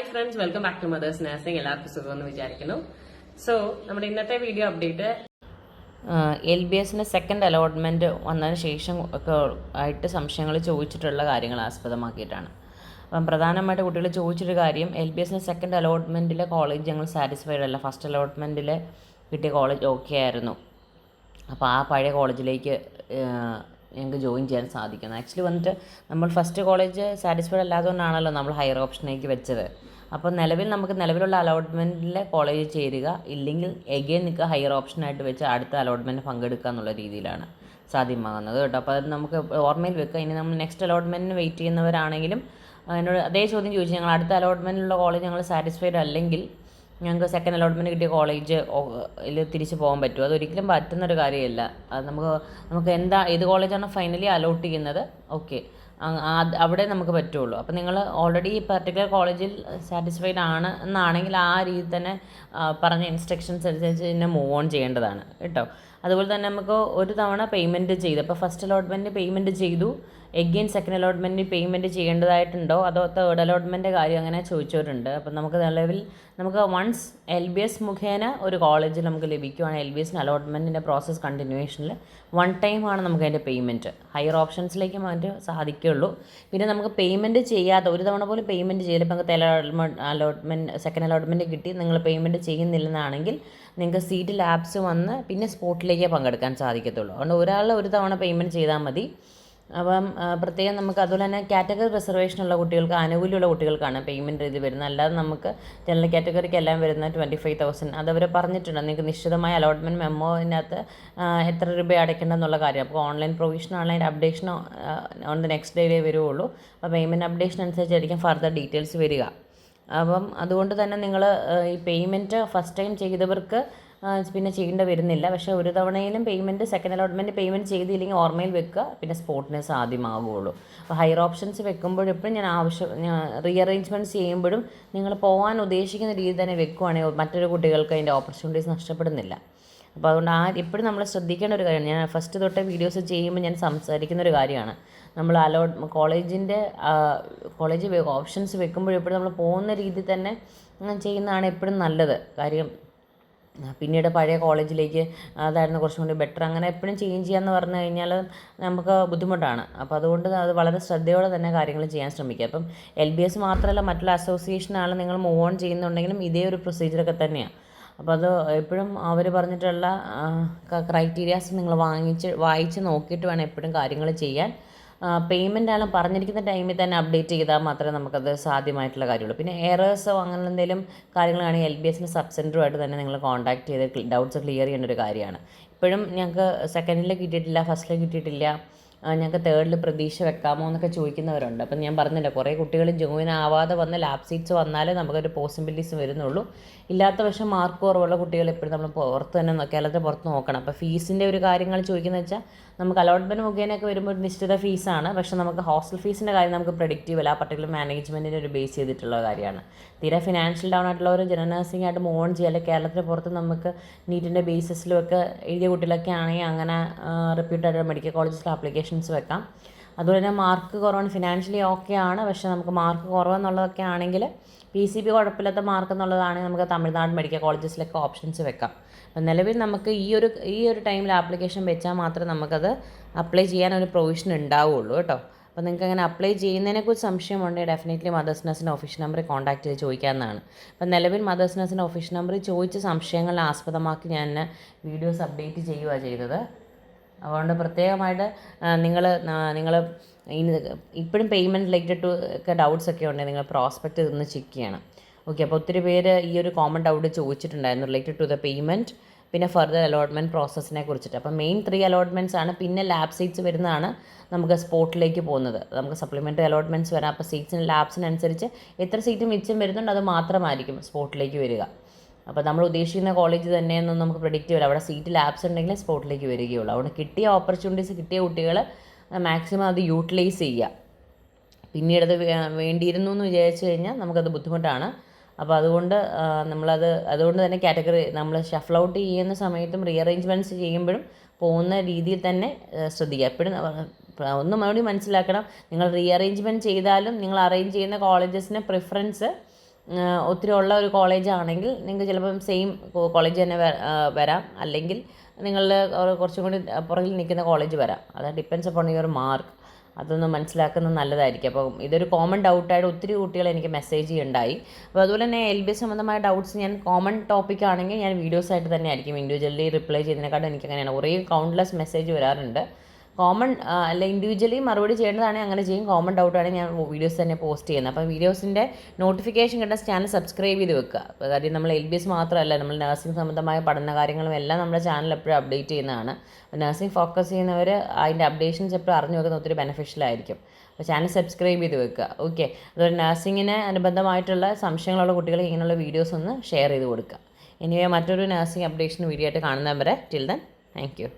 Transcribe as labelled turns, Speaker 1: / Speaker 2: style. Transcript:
Speaker 1: Hi friends, welcome back to mother's nursing. എല്ലാവർക്കും സുഖമെന്ന് വിചാരിക്കുന്നു. സോ നമ്മുടെ ഇന്നത്തെ വീഡിയോ അപ്ഡേറ്റ് LBSന്റെ സെക്കൻഡ് അലോട്ട്മെൻറ്റ് വന്നതിന് ശേഷം ഒക്കെ ആയിട്ട് സംശയങ്ങൾ ചോദിച്ചിട്ടുള്ള കാര്യങ്ങൾ ആസ്പദമാക്കിയിട്ടാണ്. അപ്പം പ്രധാനമായിട്ട് കുട്ടികൾ ചോദിച്ചൊരു കാര്യം, LBSന്റെ സെക്കൻഡ് അലോട്ട്മെൻറ്റിലെ കോളേജ് ഞങ്ങൾ സാറ്റിസ്ഫൈഡ് അല്ല, ഫസ്റ്റ് അലോട്ട്മെൻറ്റിൽ കിട്ടിയ കോളേജ് ഓക്കെ ആയിരുന്നു, അപ്പോൾ ആ പഴയ കോളേജിലേക്ക് ഞങ്ങൾക്ക് ജോയിൻ ചെയ്യാൻ സാധിക്കുന്നു. ആക്ച്വലി വന്നിട്ട് നമ്മൾ ഫസ്റ്റ് കോളേജ് സാറ്റിസ്ഫൈഡ് അല്ലാത്തതുകൊണ്ടാണല്ലോ നമ്മൾ ഹയർ ഓപ്ഷനിലേക്ക് വെച്ചത്. അപ്പോൾ നമുക്ക് നിലവിലുള്ള അലോട്ട്മെൻറ്റിലെ കോളേജിൽ ചേരുക, ഇല്ലെങ്കിൽ എഗെയിൻ നിൽക്കുക ഹയർ ഓപ്ഷനായിട്ട് വെച്ച് അടുത്ത അലോട്ട്മെൻറ്റ് പങ്കെടുക്കുക എന്നുള്ള രീതിയിലാണ് സാധ്യമാകുന്നത് കേട്ടോ. അപ്പോൾ അത് നമുക്ക് ഓർമ്മയിൽ വെക്കുക. ഇനി നമ്മൾ നെക്സ്റ്റ് അലോട്ട്മെൻറ്റിന് വെയിറ്റ് ചെയ്യുന്നവരാണെങ്കിലും എന്നോട് അതേ ചോദ്യം ചോദിച്ചു, ഞങ്ങൾ അടുത്ത അലോട്ട്മെൻറ്റിലുള്ള കോളേജ് ഞങ്ങൾ സാറ്റിസ്ഫൈഡ് അല്ലെങ്കിൽ ഞങ്ങൾക്ക് സെക്കൻഡ് അലോട്ട്മെൻറ്റ് കിട്ടിയ കോളേജ് തിരിച്ച് പോകാൻ പറ്റുമോ? അതൊരിക്കലും പറ്റുന്നൊരു കാര്യമല്ല. അത് നമുക്ക് ഏത് കോളേജാണോ ഫൈനലി അലോട്ട് ചെയ്യുന്നത്, ഓക്കെ, അവിടെ നമുക്ക് പറ്റുള്ളൂ. അപ്പോൾ നിങ്ങൾ ഓൾറെഡി ഈ പർട്ടിക്കുലർ കോളേജിൽ സാറ്റിസ്ഫൈഡ് ആണ് എന്നാണെങ്കിൽ ആ രീതി തന്നെ പറഞ്ഞ ഇൻസ്ട്രക്ഷൻസ് അനുസരിച്ച് തന്നെ മൂവ് ഓൺ ചെയ്യേണ്ടതാണ് കേട്ടോ. അതുപോലെ തന്നെ നമുക്ക് ഒരു തവണ പേയ്മെൻറ്റ് ചെയ്തു, അപ്പോൾ ഫസ്റ്റ് അലോട്ട്മെൻറ്റ് പേയ്മെൻറ്റ് ചെയ്തു, എഗെയിൻ സെക്കൻഡ് അലോട്ട്മെൻറ്റ് പേയ്മെൻറ്റ് ചെയ്യേണ്ടതായിട്ടുണ്ടോ അതോ തേർഡ് അലോട്ട്മെൻറ്റ് കാര്യം അങ്ങനെ ചോദിച്ചവരുണ്ട്. അപ്പം നമുക്ക് വൺസ് LBS മുഖേന ഒരു കോളേജിൽ നമുക്ക് ലഭിക്കുവാണ്, LBSന് അലോട്ട്മെൻറ്റിൻ്റെ പ്രോസസ്സ് കണ്ടിന്യൂവേഷനിൽ വൺ ടൈം ആണ് നമുക്ക് അതിൻ്റെ പേയ്മെൻറ്റ്, ഹയർ ഓപ്ഷൻസിലേക്ക് അതിൻ്റെ സാധിക്കുകയുള്ളൂ. പിന്നെ നമുക്ക് പേയ്മെൻറ്റ് ചെയ്യാതെ ഒരു തവണ പോലും പേയ്മെൻറ്റ് ചെയ്തില്ല, ഇപ്പോൾ നിങ്ങൾക്ക് സെക്കൻഡ് അലോട്ട്മെൻറ്റ് കിട്ടി, നിങ്ങൾ പേയ്മെൻറ്റ് ചെയ്യുന്നില്ലെന്നാണെങ്കിൽ നിങ്ങൾക്ക് സീറ്റ് ലാബ്സ് വന്ന് പിന്നെ സ്പോട്ടിലേക്ക് പങ്കെടുക്കാൻ സാധിക്കത്തുള്ളൂ. അതുകൊണ്ട് ഒരു തവണ പേയ്മെൻറ്റ് ചെയ്താൽ മതി. അപ്പം പ്രത്യേകം നമുക്ക് അതുപോലെ തന്നെ കാറ്റഗറി റിസർവേഷനുള്ള കുട്ടികൾക്ക്, ആനുകൂല്യമുള്ള കുട്ടികൾക്കാണ് പേയ്മെൻറ്റ് ഇത് വരുന്നത്. അല്ലാതെ നമുക്ക് ജനറൽ കാറ്റഗറിക്ക് എല്ലാം വരുന്ന 25,000 അതവർ പറഞ്ഞിട്ടുണ്ട്. നിങ്ങൾക്ക് നിശ്ചിതമായ അലോട്ട്മെൻറ്റ് മെമ്മോതിനകത്ത് എത്ര രൂപ അടയ്ക്കേണ്ടെന്നുള്ള കാര്യം. അപ്പോൾ ഓൺലൈൻ പ്രൊവിഷൻ ആണെങ്കിൽ അപ്ഡേഷൻ ഓൺ ദ നെക്സ്റ്റ് ഡേയിലേ വരുള്ളൂ. അപ്പോൾ പേയ്മെൻറ്റ് അപ്ഡേഷൻ അനുസരിച്ചായിരിക്കും ഫർദർ ഡീറ്റെയിൽസ് വരിക. അപ്പം അതുകൊണ്ട് തന്നെ നിങ്ങൾ ഈ പേയ്മെൻറ്റ് ഫസ്റ്റ് ടൈം ചെയ്തവർക്ക് പിന്നെ ചെയ്യേണ്ടി വരുന്നില്ല. പക്ഷേ ഒരു തവണയിലും സെക്കൻഡ് അലോട്ട്മെൻറ്റ് പേയ്മെൻറ്റ് ചെയ്തില്ലെങ്കിൽ ഓർമ്മയിൽ വെക്കുക, പിന്നെ സ്പോട്ടിന് സാധ്യമാകുകയുള്ളൂ. അപ്പോൾ ഹയർ ഓപ്ഷൻസ് വെക്കുമ്പോഴെപ്പോഴും ഞാൻ റീഅറേഞ്ച്മെൻറ്റ്സ് ചെയ്യുമ്പോഴും നിങ്ങൾ പോകാൻ ഉദ്ദേശിക്കുന്ന രീതി തന്നെ വെക്കുവാണെങ്കിൽ മറ്റൊരു കുട്ടികൾക്ക് അതിൻ്റെ ഓപ്പർച്യൂണിറ്റീസ് നഷ്ടപ്പെടുന്നില്ല. അപ്പോൾ അതുകൊണ്ട് എപ്പോഴും നമ്മൾ ശ്രദ്ധിക്കേണ്ട ഒരു കാര്യമാണ്. ഞാൻ ഫസ്റ്റ് തൊട്ട് വീഡിയോസ് ചെയ്യുമ്പോൾ ഞാൻ സംസാരിക്കുന്നൊരു കാര്യമാണ്, നമ്മൾ കോളേജ് ഓപ്ഷൻസ് വെക്കുമ്പോഴെപ്പോഴും നമ്മൾ പോകുന്ന രീതി തന്നെ ചെയ്യുന്നതാണ് എപ്പോഴും നല്ലത്. കാര്യം പിന്നീട് പഴയ കോളേജിലേക്ക് അതായിരുന്നു കുറച്ചും കൂടി ബെറ്റർ, അങ്ങനെ എപ്പോഴും ചേഞ്ച് ചെയ്യാമെന്ന് പറഞ്ഞു കഴിഞ്ഞാൽ നമുക്ക് ബുദ്ധിമുട്ടാണ്. അപ്പോൾ അതുകൊണ്ട് അത് വളരെ ശ്രദ്ധയോടെ തന്നെ കാര്യങ്ങൾ ചെയ്യാൻ ശ്രമിക്കുക. അപ്പം LBS മാത്രമല്ല, മറ്റുള്ള അസോസിയേഷനാണ് നിങ്ങൾ മൂവ് ഓൺ ചെയ്യുന്നുണ്ടെങ്കിലും ഇതേ ഒരു പ്രൊസീജിയറൊക്കെ തന്നെയാണ്. അപ്പോൾ അത് എപ്പോഴും അവർ പറഞ്ഞിട്ടുള്ള ക്രൈറ്റീരിയാസ് നിങ്ങൾ വായിച്ച് നോക്കിയിട്ട് വേണം എപ്പോഴും കാര്യങ്ങൾ ചെയ്യാൻ. പേയ്മെൻ്റ് ആണ് പറഞ്ഞിരിക്കുന്ന ടൈമിൽ തന്നെ അപ്ഡേറ്റ് ചെയ്താൽ മാത്രമേ നമുക്കത് സാധ്യമായിട്ടുള്ള കാര്യമുള്ളൂ. പിന്നെ എറേഴ്സോ അങ്ങനെ എന്തെങ്കിലും കാര്യങ്ങളാണെങ്കിൽ LBSൻ്റെ സബ് സെൻറ്ററുമായിട്ട് തന്നെ നിങ്ങൾ കോൺടാക്ട് ചെയ്ത് ഡൗട്ട്സ് ക്ലിയർ ചെയ്യേണ്ട ഒരു കാര്യമാണ്. ഇപ്പോഴും ഞങ്ങൾക്ക് സെക്കൻഡിൽ കിട്ടിയിട്ടില്ല, ഫസ്റ്റിൽ കിട്ടിയിട്ടില്ല, ഞങ്ങൾക്ക് തേർഡിൽ പ്രതീക്ഷ വെക്കാമോ എന്നൊക്കെ ചോദിക്കുന്നവരുണ്ട്. അപ്പം ഞാൻ പറഞ്ഞില്ല, കുറേ കുട്ടികൾ ജോയിൻ ആവാതെ വന്ന് ലാബ് സീറ്റ്സ് വന്നാലേ നമുക്കൊരു പോസിബിലിറ്റീസ് വരുന്നുള്ളൂ. ഇല്ലാത്ത പക്ഷം മാർക്ക് കുറവുള്ള കുട്ടികൾ എപ്പോഴും നമ്മൾ പുറത്ത് തന്നെ കേരളത്തിൽ പുറത്ത് നോക്കണം. അപ്പോൾ ഫീസിൻ്റെ ഒരു കാര്യങ്ങൾ ചോദിക്കുന്നത് വെച്ചാൽ നമുക്ക് അലോട്ട്മെൻറ്റ് മുഖേനയൊക്കെ വരുമ്പോൾ ഒരു നിശ്ചിത ഫീസാണ്, പക്ഷേ നമുക്ക് ഹോസ്റ്റൽ ഫീസിൻ്റെ കാര്യം നമുക്ക് പ്രെഡിക്റ്റീവ് അല്ല, ആ പർട്ടിക്കുലർ മാനേജ്മെൻറ്റിൻ്റെ ഒരു ബേസ് ചെയ്തിട്ടുള്ള കാര്യമാണ്. തീരെ ഫിനാൻഷ്യൽ ഡൗൺ ആയിട്ടുള്ളവർ ജനറൽ നഴ്സിംഗ് ആയിട്ട് മൂവ് ഓൺ ചെയ്യുക, അല്ലെങ്കിൽ കേരളത്തിന് പുറത്ത് നമുക്ക് നീറ്റിൻ്റെ ബേസിസിലുമൊക്കെ എഴുതിയ കുട്ടികളൊക്കെ ആണെങ്കിൽ അങ്ങനെ റെപ്യൂട്ടഡ് മെഡിക്കൽ കോളേജസിൽ ആപ്ലിക്കേഷൻസ് വെക്കാം. അതുപോലെ തന്നെ മാർക്ക് കുറവാണ്, ഫിനാൻഷ്യലി ഓക്കെ ആണ്, പക്ഷേ നമുക്ക് മാർക്ക് കുറവെന്നുള്ളതൊക്കെ ആണെങ്കിൽ PCB കുഴപ്പമില്ലാത്ത മാർക്ക് എന്നുള്ളതാണെങ്കിൽ നമുക്ക് തമിഴ്നാട് മെഡിക്കൽ കോളേജസിലൊക്കെ ഓപ്ഷൻസ് വെക്കാം. അപ്പം നിലവിൽ നമുക്ക് ഈ ഒരു ടൈമിൽ ആപ്ലിക്കേഷൻ വെച്ചാൽ മാത്രമേ നമുക്കത് അപ്ലൈ ചെയ്യാൻ ഒരു പ്രൊവിഷൻ ഉണ്ടാവുകയുള്ളൂ കേട്ടോ. അപ്പോൾ നിങ്ങൾക്ക് അങ്ങനെ അപ്ലൈ ചെയ്യുന്നതിനെക്കുറിച്ച് സംശയമുണ്ടെങ്കിൽ ഡെഫിനറ്റ്ലി മദേഴ്സ് നഴ്സിൻ്റെ ഒഫീഷ്യൽ നമ്പറിൽ കോൺടാക്ട് ചെയ്ത് ചോദിക്കാവുന്നതാണ്. അപ്പം നിലവിൽ മദേഴ്സ് നഴ്സിൻ്റെ ഒഫീഷ്യൽ നമ്പറിൽ ചോദിച്ച സംശയങ്ങളെ ആസ്പദമാക്കി ഞാൻ വീഡിയോസ് അപ്ഡേറ്റ് ചെയ്യുകയാണ് ചെയ്തത്. അതുകൊണ്ട് പ്രത്യേകമായിട്ട് നിങ്ങൾ ഇപ്പോഴും പേയ്മെൻറ്റ് റിലേറ്റഡ് ടു ഒക്കെ ഡൗട്ട്സ് ഒക്കെ ഉണ്ടെങ്കിൽ നിങ്ങൾ പ്രോസ്പെക്റ്റ് ഒന്ന് ചെക്ക് ചെയ്യണം. ഓക്കെ, അപ്പോൾ ഒത്തിരി പേര് ഈ ഒരു കോമൺ ഡൗട്ട് ചോദിച്ചിട്ടുണ്ടായിരുന്നു റിലേറ്റഡ് ടു ദ പേയ്മെൻറ്റ്, പിന്നെ ഫർദർ അലോട്ട്മെൻറ്റ് പ്രോസസ്സിനെ കുറിച്ചിട്ട്. അപ്പോൾ മെയിൻ 3 അലോട്ട്മെൻറ്റ്സ് ആണ്, പിന്നെ ലാബ് സീറ്റ്സ് വരുന്നതാണ് നമുക്ക് സ്പോട്ടിലേക്ക് പോകുന്നത്. നമുക്ക് സപ്ലിമെൻ്ററി അലോട്ട്മെൻറ്റ്സ് വരാം. അപ്പോൾ ലാബ്സിനനുസരിച്ച് എത്ര സീറ്റ് മിച്ചം വരുന്നുണ്ട് അത് മാത്രമായിരിക്കും സ്പോട്ടിലേക്ക് വരിക. അപ്പോൾ നമ്മൾ ഉദ്ദേശിക്കുന്ന കോളേജ് തന്നെയൊന്നും നമുക്ക് പ്രെഡിക്റ്റ് ചെയ്യാം, അവിടെ സീറ്റ് ലാബ്സ് ഉണ്ടെങ്കിൽ സ്പോട്ടിലേക്ക് വരികയുള്ളൂ. അതുകൊണ്ട് കിട്ടിയ ഓപ്പർച്യൂണിറ്റീസ് കിട്ടിയ കുട്ടികൾ മാക്സിമം അത് യൂട്ടിലൈസ് ചെയ്യുക. പിന്നീട് അത് വേണ്ടിയിരുന്നു എന്ന് വിചാരിച്ചു കഴിഞ്ഞാൽ നമുക്കത് ബുദ്ധിമുട്ടാണ്. അപ്പോൾ അതുകൊണ്ട് തന്നെ കാറ്റഗറി നമ്മൾ ഷഫിൾ ഔട്ട് ചെയ്യുന്ന സമയത്തും റീഅറേഞ്ച്മെൻറ്റ്സ് ചെയ്യുമ്പോഴും പോകുന്ന രീതിയിൽ തന്നെ ശ്രദ്ധിക്കുക. എപ്പോഴും ഒന്ന് മറുപടി മനസ്സിലാക്കണം, നിങ്ങൾ റീഅറേഞ്ച്മെൻറ്റ് ചെയ്താലും നിങ്ങൾ അറേഞ്ച് ചെയ്യുന്ന കോളേജസിന് പ്രിഫറൻസ് ഒത്തിരി ഉള്ള ഒരു കോളേജാണെങ്കിൽ നിങ്ങൾക്ക് ചിലപ്പം സെയിം കോളേജ് തന്നെ വരാം, അല്ലെങ്കിൽ നിങ്ങളുടെ കുറച്ചും കൂടി പുറകിൽ നിൽക്കുന്ന കോളേജ് വരാം. അത് ഡിപ്പെൻസ് അപ്പോൺ യുവർ മാർക്ക്. അതൊന്ന് മനസ്സിലാക്കുന്നത് നല്ലതായിരിക്കും. അപ്പം ഇതൊരു കോമൺ ഡൗട്ടായിട്ട് ഒത്തിരി കുട്ടികൾ എനിക്ക് മെസ്സേജ് ചെയ്യുണ്ടായി. അപ്പോൾ അതുപോലെ തന്നെ LBS സംബന്ധമായ ഡൗട്ട്സ് ഞാൻ കോമൺ ടോപ്പിക് ആണെങ്കിൽ ഞാൻ വീഡിയോസായിട്ട് തന്നെ ആയിരിക്കും ഇൻഡിവിജ്വലി റിപ്ലൈ ചെയ്യുന്നതിനെക്കാട്ടും എനിക്ക് അങ്ങനെയാണ്. കുറേ കൗണ്ട്ലെസ് മെസ്സേജ് വരാറുണ്ട്. കോമൺ അല്ല ഇൻഡിവിജ്വലി മറുപടി ചെയ്യേണ്ടതാണെങ്കിൽ അങ്ങനെ ചെയ്യും. കോമൺ ഡൗട്ടാണെങ്കിൽ ഞാൻ വീഡിയോസ് തന്നെ പോസ്റ്റ് ചെയ്യുന്നത്. അപ്പോൾ വീഡിയോസിൻ്റെ നോട്ടിഫിക്കേഷൻ കിട്ടാൻ ചാനൽ സബ്സ്ക്രൈബ് ചെയ്ത് വെക്കുക. കാര്യം നമ്മൾ LBS മാത്രമല്ല, നമ്മൾ നഴ്സിംഗ് സംബന്ധമായ പഠന കാര്യങ്ങളും എല്ലാം നമ്മുടെ ചാനൽ എപ്പോഴും അപ്ഡേറ്റ് ചെയ്യുന്നതാണ്. അപ്പോൾ നഴ്സിംഗ് ഫോക്കസ് ചെയ്യുന്നവർ അതിൻ്റെ അപ്ഡേഷൻസ് എപ്പോഴും അറിഞ്ഞു വെക്കുന്ന ഒത്തിരി ബെനിഫിഷ്യൽ ആയിരിക്കും. അപ്പോൾ ചാനൽ സബ്സ്ക്രൈബ് ചെയ്ത് വെക്കുക. ഓക്കെ, അതുപോലെ നഴ്സിങ്ങിന് അനുബന്ധമായിട്ടുള്ള സംശയങ്ങളുള്ള കുട്ടികൾ ഇങ്ങനെയുള്ള വീഡിയോസ് ഒന്ന് ഷെയർ ചെയ്ത് കൊടുക്കുക. ഇനി മറ്റൊരു നഴ്സിംഗ് അപ്ഡേഷൻ വീഡിയോ ആയിട്ട് കാണുന്നവരെ ടിൽ ദെൻ താങ്ക് യു.